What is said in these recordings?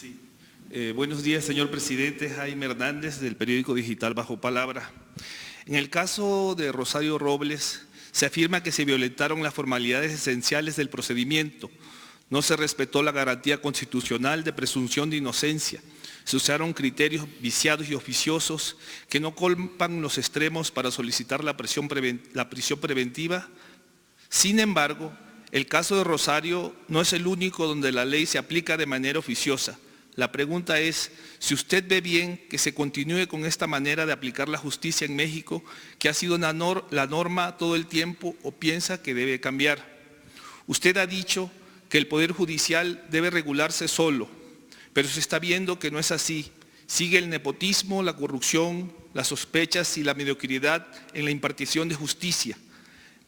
Sí. Buenos días, señor presidente. Jaime Hernández, del periódico digital Bajo Palabra. En el caso de Rosario Robles, se afirma que se violentaron las formalidades esenciales del procedimiento. No se respetó la garantía constitucional de presunción de inocencia. Se usaron criterios viciados y oficiosos que no colman los extremos para solicitar la prisión preventiva. Sin embargo, el caso de Rosario no es el único donde la ley se aplica de manera oficiosa. La pregunta es si usted ve bien que se continúe con esta manera de aplicar la justicia en México, que ha sido la norma todo el tiempo, o piensa que debe cambiar. Usted ha dicho que el Poder Judicial debe regularse solo, pero se está viendo que no es así. Sigue el nepotismo, la corrupción, las sospechas y la mediocridad en la impartición de justicia.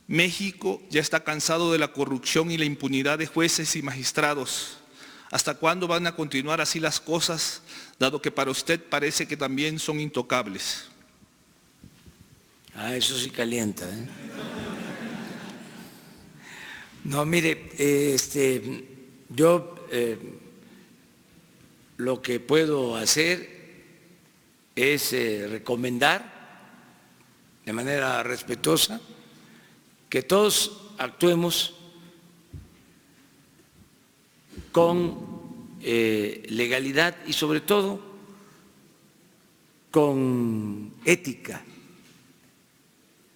México ya está cansado de la corrupción y la impunidad de jueces y magistrados. ¿Hasta cuándo van a continuar así las cosas, dado que para usted parece que también son intocables? Eso sí calienta, ¿eh? No, mire, yo lo que puedo hacer es recomendar de manera respetuosa que todos actuemos con legalidad y sobre todo con ética,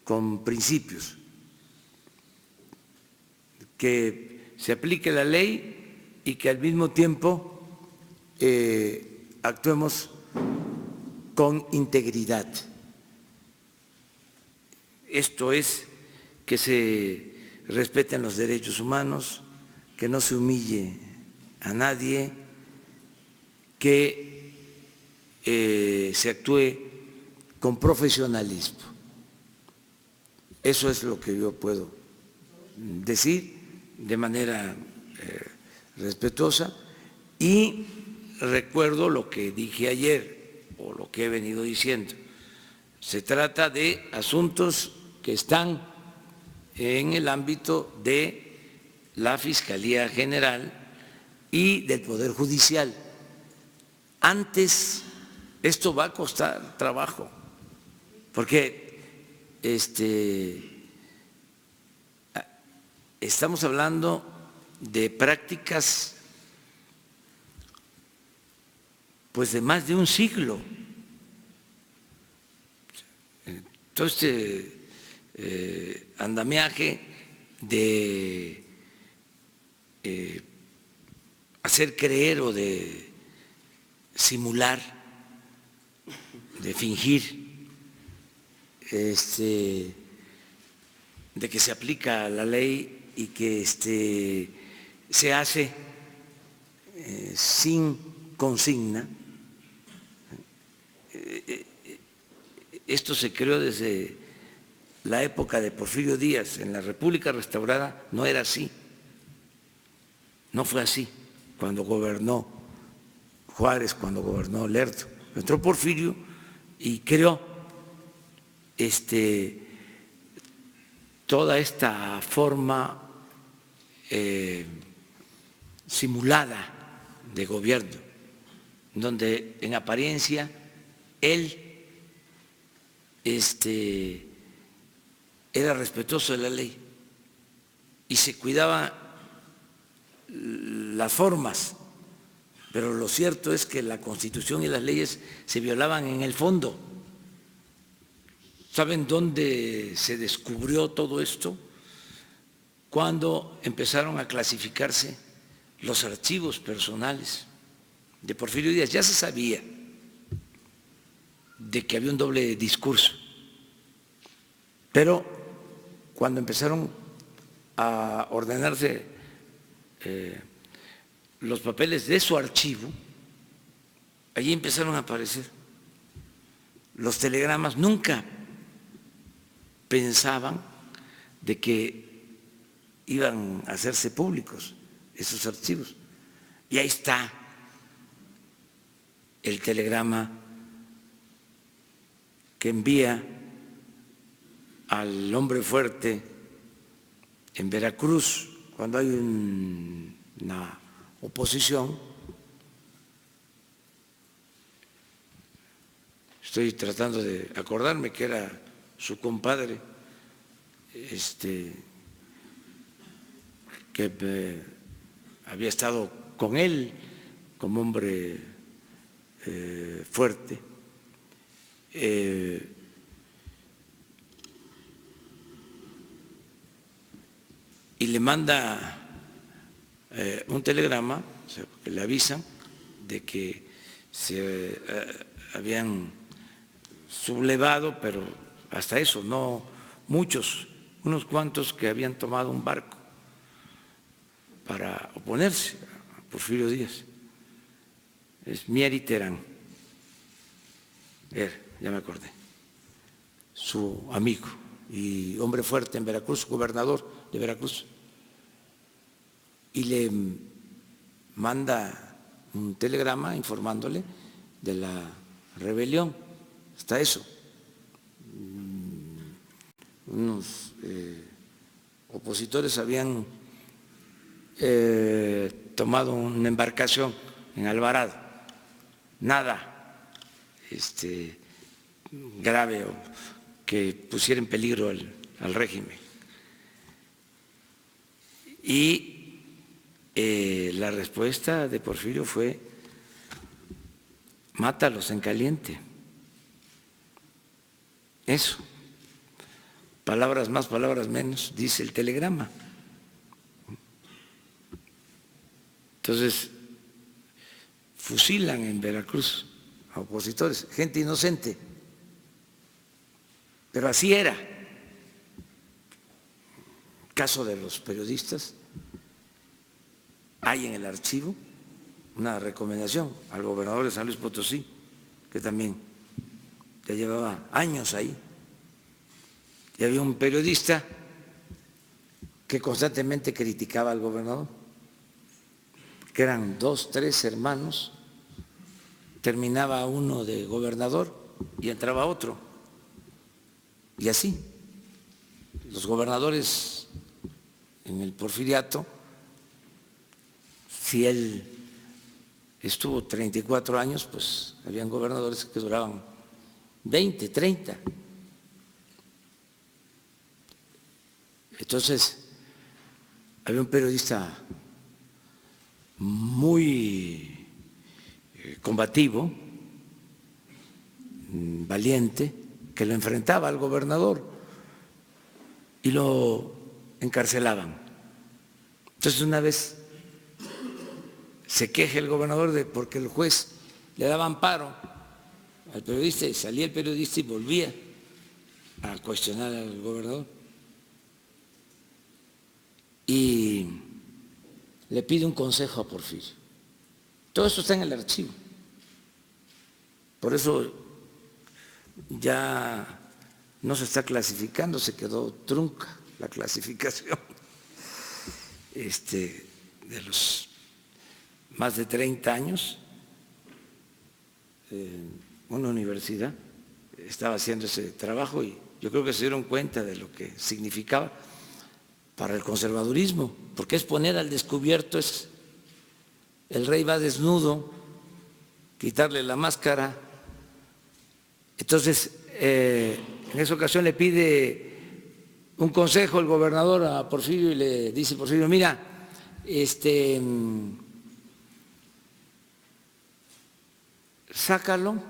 con principios, que se aplique la ley y que al mismo tiempo actuemos con integridad. Esto es que se respeten los derechos humanos, que no se humille a nadie, que se actúe con profesionalismo. Eso es lo que yo puedo decir de manera respetuosa, y recuerdo lo que dije ayer o lo que he venido diciendo. Se trata de asuntos que están en el ámbito de la Fiscalía General y del Poder Judicial. Antes, esto va a costar trabajo, porque estamos hablando de prácticas pues de más de un siglo. Todo este andamiaje de hacer creer o de simular, de fingir, de que se aplica la ley y que se hace sin consigna. Esto se creó desde la época de Porfirio Díaz. En la República Restaurada no era así, no fue así cuando gobernó Juárez, cuando gobernó Lerdo. Entró Porfirio y creó toda esta forma simulada de gobierno, donde en apariencia él era respetuoso de la ley y se cuidaba las formas, pero lo cierto es que la Constitución y las leyes se violaban en el fondo. ¿Saben dónde se descubrió todo esto? Cuando empezaron a clasificarse los archivos personales de Porfirio Díaz. Ya se sabía de que había un doble discurso, pero cuando empezaron a ordenarse los papeles de su archivo, allí empezaron a aparecer los telegramas. Nunca pensaban de que iban a hacerse públicos esos archivos. Y ahí está el telegrama que envía al hombre fuerte en Veracruz cuando hay una oposición Estoy tratando de acordarme que era su compadre, que había estado con él como hombre fuerte. Y le manda un telegrama, o sea, que le avisan de que se habían sublevado, pero hasta eso, no muchos, unos cuantos que habían tomado un barco para oponerse a Porfirio Díaz. Es Mieri Terán, ya me acordé, su amigo y hombre fuerte en Veracruz, gobernador de Veracruz, y le manda un telegrama informándole de la rebelión, hasta eso. Unos opositores habían tomado una embarcación en Alvarado, nada grave o que pusiera en peligro al régimen. Y la respuesta de Porfirio fue: mátalos en caliente. Eso, palabras más, palabras menos, dice el telegrama. Entonces, fusilan en Veracruz a opositores, gente inocente, pero así era. Caso de los periodistas, hay en el archivo una recomendación al gobernador de San Luis Potosí, que también ya llevaba años ahí, y había un periodista que constantemente criticaba al gobernador, que eran 2, 3 hermanos, terminaba uno de gobernador y entraba otro, y así. Los gobernadores en el porfiriato, si él estuvo 34 años, pues habían gobernadores que duraban 20, 30. Entonces, había un periodista muy combativo, valiente, que lo enfrentaba al gobernador y lo encarcelaban. Entonces, una vez se queja el gobernador porque el juez le daba amparo al periodista y salía el periodista y volvía a cuestionar al gobernador. Y le pide un consejo a Porfirio. Todo eso está en el archivo. Por eso ya no se está clasificando, se quedó trunca la clasificación de los más de 30 años. Una universidad estaba haciendo ese trabajo y yo creo que se dieron cuenta de lo que significaba para el conservadurismo, porque es poner al descubierto, es el rey va desnudo, quitarle la máscara. Entonces, en esa ocasión le pide un consejo el gobernador a Porfirio y le dice: Porfirio, mira, sácalo,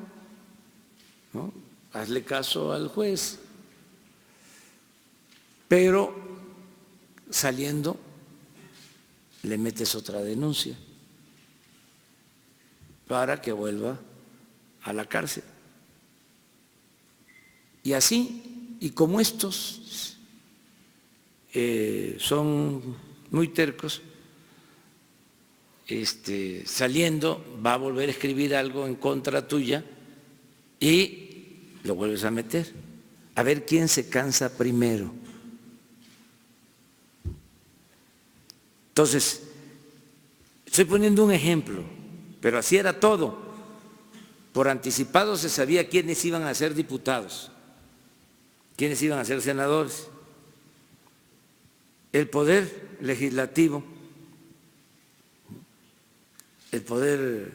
¿no? Hazle caso al juez, pero saliendo le metes otra denuncia para que vuelva a la cárcel. Y así, y como estos son muy tercos, saliendo va a volver a escribir algo en contra tuya y lo vuelves a meter. A ver quién se cansa primero. Entonces, estoy poniendo un ejemplo, pero así era todo. Por anticipado se sabía quiénes iban a ser diputados, quiénes iban a ser senadores. El poder legislativo, el poder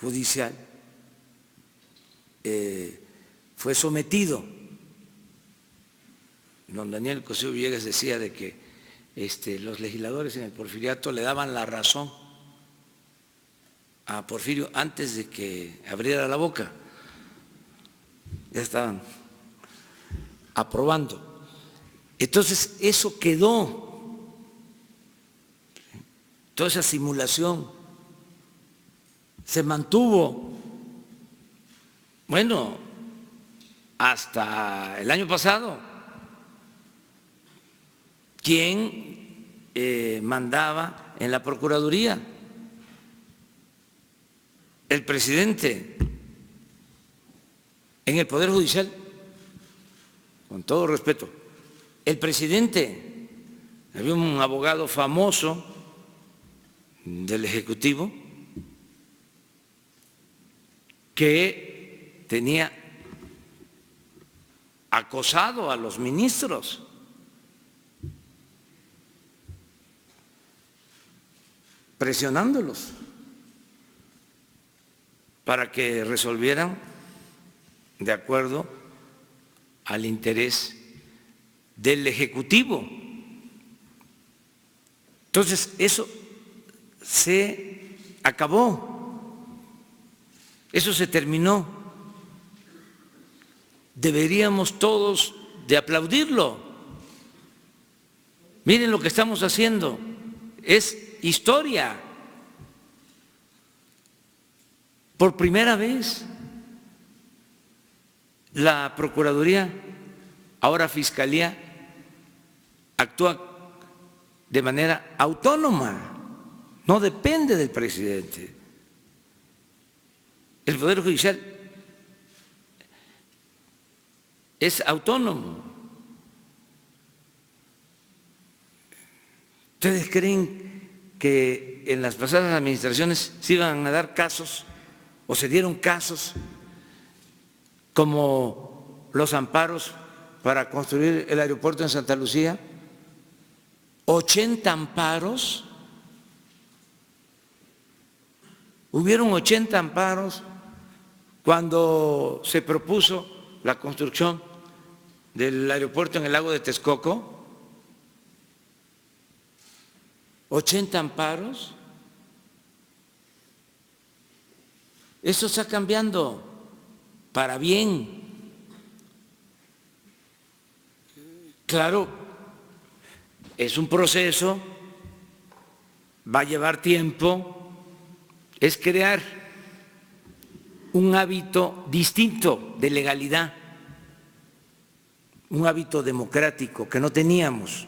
judicial, fue sometido. Don Daniel Cosío Villegas decía de que los legisladores en el Porfiriato le daban la razón a Porfirio antes de que abriera la boca. Ya estaban aprobando. Entonces, eso quedó, toda esa simulación se mantuvo, bueno, hasta el año pasado. ¿Quién mandaba en la Procuraduría? El presidente. En el Poder Judicial, con todo respeto, el presidente. Había un abogado famoso del Ejecutivo que tenía acosado a los ministros. Presionándolos para que resolvieran de acuerdo al interés del Ejecutivo. Entonces, eso se acabó, eso se terminó. Deberíamos todos de aplaudirlo. Miren lo que estamos haciendo, es historia. Por primera vez, la Procuraduría, ahora Fiscalía, actúa de manera autónoma, no depende del presidente. El Poder Judicial es autónomo. ¿Ustedes creen que en las pasadas administraciones se iban a dar casos o se dieron casos como los amparos para construir el aeropuerto en Santa Lucía? 80 amparos. Hubieron 80 amparos cuando se propuso la construcción del aeropuerto en el lago de Texcoco. 80 amparos. Eso está cambiando para bien. Claro, es un proceso, va a llevar tiempo, es crear un hábito distinto de legalidad, un hábito democrático que no teníamos.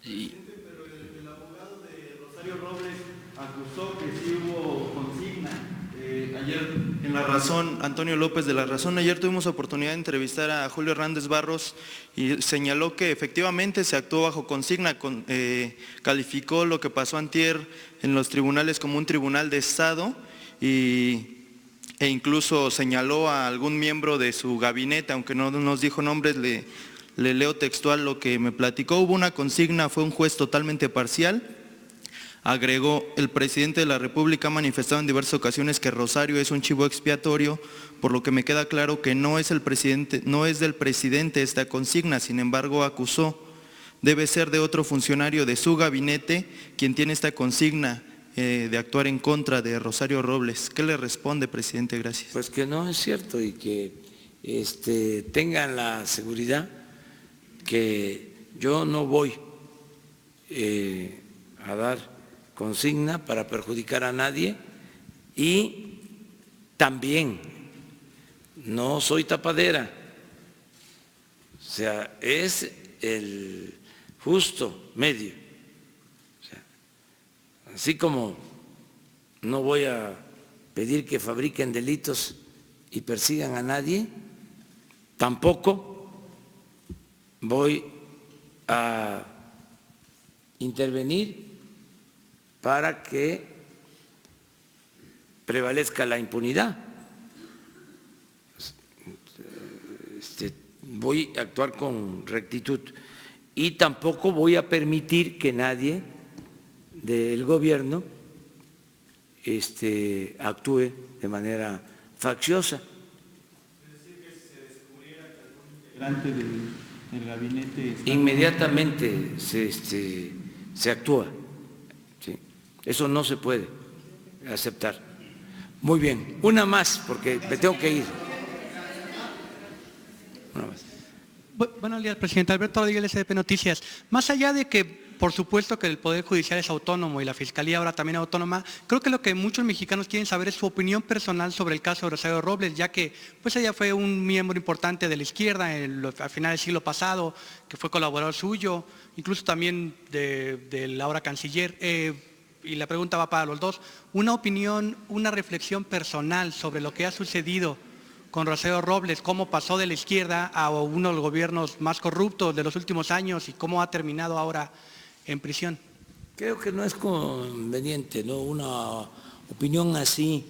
Pero el abogado de Rosario Robles acusó que sí hubo consigna. Ayer en La Razón, Antonio López de La Razón, ayer tuvimos oportunidad de entrevistar a Julio Hernández Barros y señaló que efectivamente se actuó bajo consigna, calificó lo que pasó antier en los tribunales como un tribunal de Estado e incluso señaló a algún miembro de su gabinete, aunque no nos dijo nombres, le leo textual lo que me platicó. Hubo una consigna, fue un juez totalmente parcial. Agregó, el presidente de la República ha manifestado en diversas ocasiones que Rosario es un chivo expiatorio, por lo que me queda claro que no es del presidente esta consigna. Sin embargo, acusó, debe ser de otro funcionario de su gabinete quien tiene esta consigna de actuar en contra de Rosario Robles. ¿Qué le responde, presidente? Gracias. Pues que no es cierto y que tengan la seguridad que yo no voy a dar consigna para perjudicar a nadie y también no soy tapadera, o sea, es el justo medio. O sea, así como no voy a pedir que fabriquen delitos y persigan a nadie, tampoco voy a intervenir para que prevalezca la impunidad. Voy a actuar con rectitud y tampoco voy a permitir que nadie del gobierno actúe de manera facciosa. Delante del gabinete. Inmediatamente se actúa. ¿Sí? Eso no se puede aceptar. Muy bien, una más, porque me tengo que ir. Una más. Buenos días, presidente. Alberto Rodríguez, SDP Noticias. Más allá de que, por supuesto, que el Poder Judicial es autónomo y la Fiscalía ahora también es autónoma, creo que lo que muchos mexicanos quieren saber es su opinión personal sobre el caso de Rosario Robles, ya que pues ella fue un miembro importante de la izquierda al final del siglo pasado, que fue colaborador suyo, incluso también del ahora canciller. Y la pregunta va para los dos. Una opinión, una reflexión personal sobre lo que ha sucedido con Rosario Robles, cómo pasó de la izquierda a uno de los gobiernos más corruptos de los últimos años y cómo ha terminado ahora en prisión. Creo que no es conveniente, ¿no? Una opinión así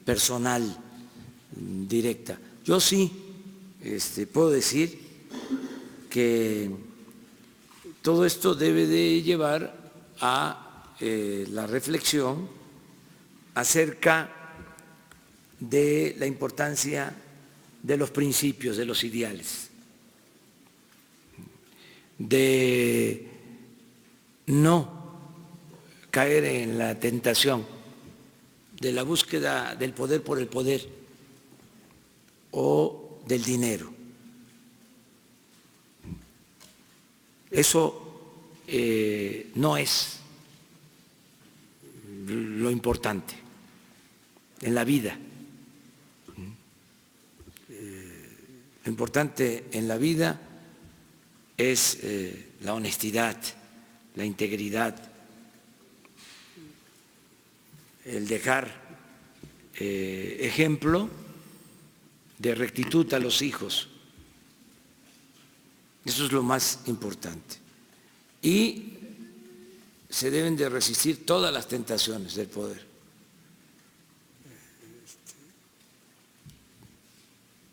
personal, directa. Yo sí puedo decir que todo esto debe de llevar a la reflexión acerca de la importancia de los principios, de los ideales, de no caer en la tentación de la búsqueda del poder por el poder o del dinero. Eso no es lo importante en la vida. Lo importante en la vida es la honestidad, la integridad, el dejar ejemplo de rectitud a los hijos. Eso es lo más importante. Y se deben de resistir todas las tentaciones del poder.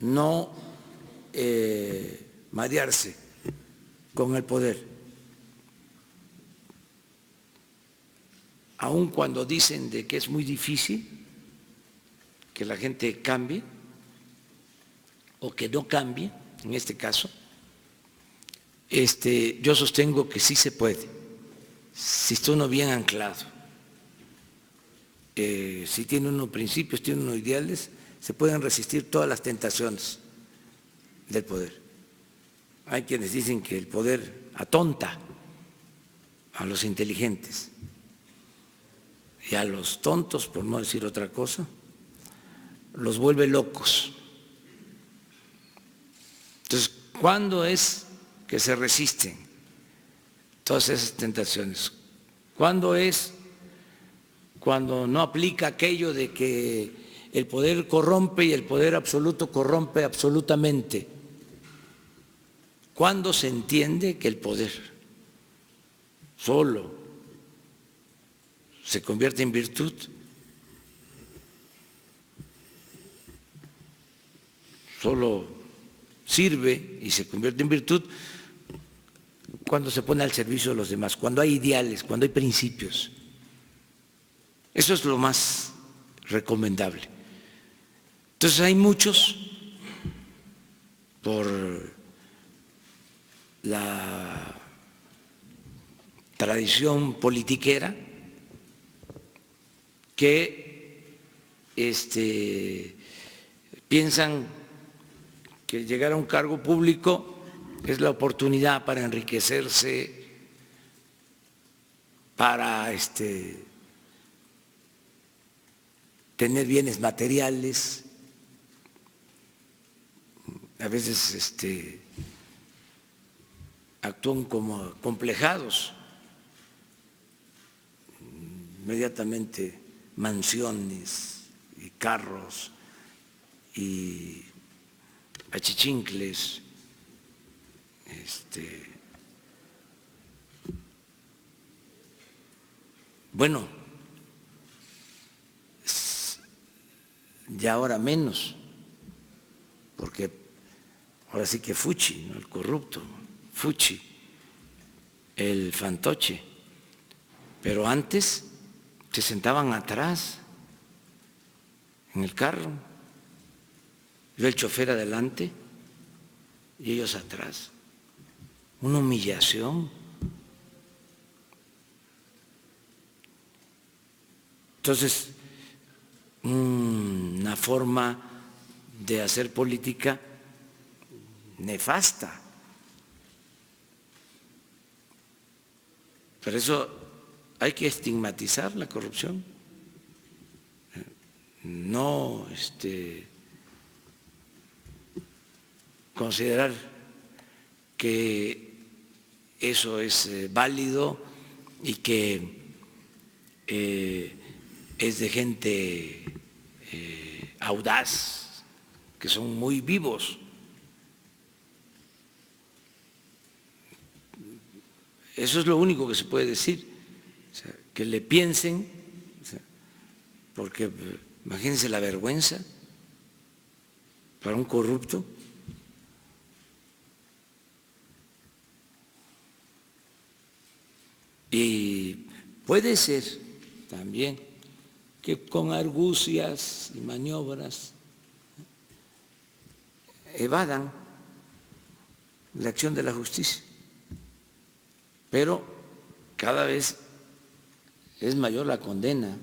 No marearse con el poder, aun cuando dicen de que es muy difícil que la gente cambie o que no cambie, en este caso, yo sostengo que sí se puede, si está uno bien anclado, si tiene uno principios, tiene uno ideales, se pueden resistir todas las tentaciones del poder. Hay quienes dicen que el poder atonta a los inteligentes y a los tontos, por no decir otra cosa, los vuelve locos. Entonces, ¿cuándo es que se resisten todas esas tentaciones? ¿Cuándo es cuando no aplica aquello de que el poder corrompe y el poder absoluto corrompe absolutamente? ¿Cuándo se entiende que el poder solo se convierte en virtud? Solo sirve y se convierte en virtud cuando se pone al servicio de los demás, cuando hay ideales, cuando hay principios. Eso es lo más recomendable. Entonces hay muchos, por la tradición politiquera, que piensan que llegar a un cargo público es la oportunidad para enriquecerse, para tener bienes materiales. A veces actúan como acomplejados, inmediatamente mansiones y carros y achichincles, bueno, ya ahora menos, porque ahora sí que Fuchi, ¿no? El corrupto, Fuchi, el fantoche, pero antes se sentaban atrás en el carro, yo el chofer adelante y ellos atrás. Una humillación. Entonces, una forma de hacer política nefasta. Por eso hay que estigmatizar la corrupción, no considerar que eso es válido y que es de gente audaz, que son muy vivos. Eso es lo único que se puede decir, o sea, que le piensen, o sea, porque imagínense la vergüenza para un corrupto. Y puede ser también que con argucias y maniobras evadan la acción de la justicia, pero cada vez es mayor la condena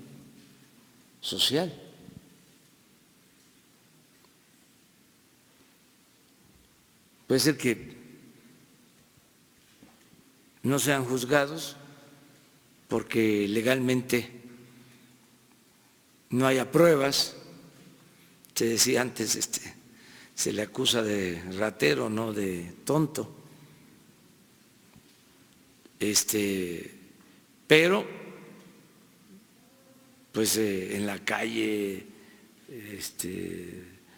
social. Puede ser que no sean juzgados porque legalmente no haya pruebas. Se decía antes, se le acusa de ratero, no de tonto. Pero, pues en la calle,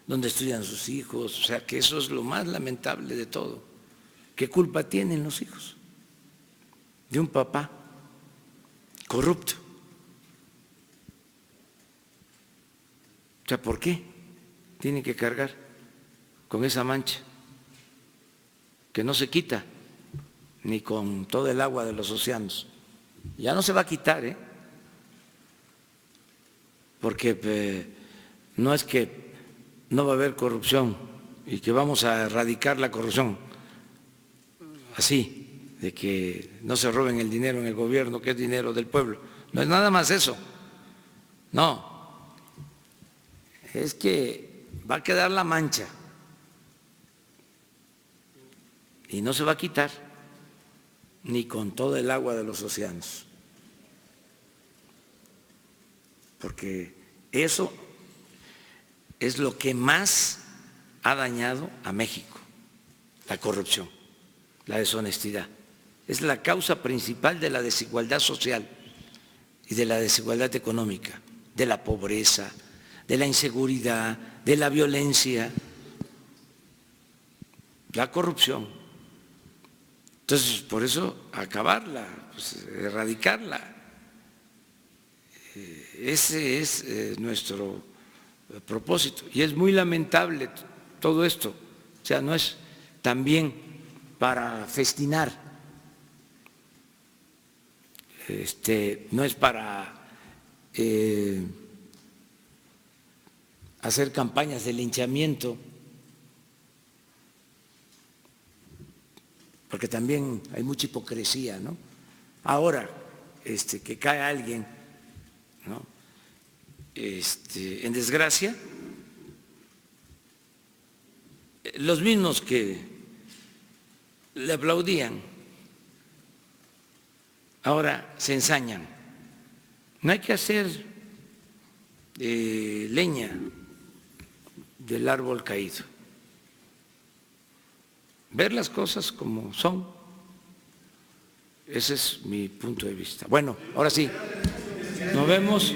donde estudian sus hijos, o sea que eso es lo más lamentable de todo. ¿Qué culpa tienen los hijos de un papá corrupto? O sea, ¿por qué tienen que cargar con esa mancha que no se quita ni con todo el agua de los océanos? Ya no se va a quitar, porque no es que no va a haber corrupción y que vamos a erradicar la corrupción así, de que no se roben el dinero en el gobierno, que es dinero del pueblo. No es nada más eso. No. Es que va a quedar la mancha y no se va a quitar ni con todo el agua de los océanos, porque eso es lo que más ha dañado a México, la corrupción, la deshonestidad. Es la causa principal de la desigualdad social y de la desigualdad económica, de la pobreza, de la inseguridad, de la violencia, la corrupción. Entonces, por eso, acabarla, pues, erradicarla. Ese es nuestro propósito. Y es muy lamentable todo esto. O sea, no es también para festinar, no es para hacer campañas de linchamiento, porque también hay mucha hipocresía, ¿no? Ahora, que cae alguien, ¿no?, en desgracia, los mismos que le aplaudían, ahora se ensañan. No hay que hacer leña del árbol caído. Ver las cosas como son. Ese es mi punto de vista. Bueno, ahora sí, nos vemos.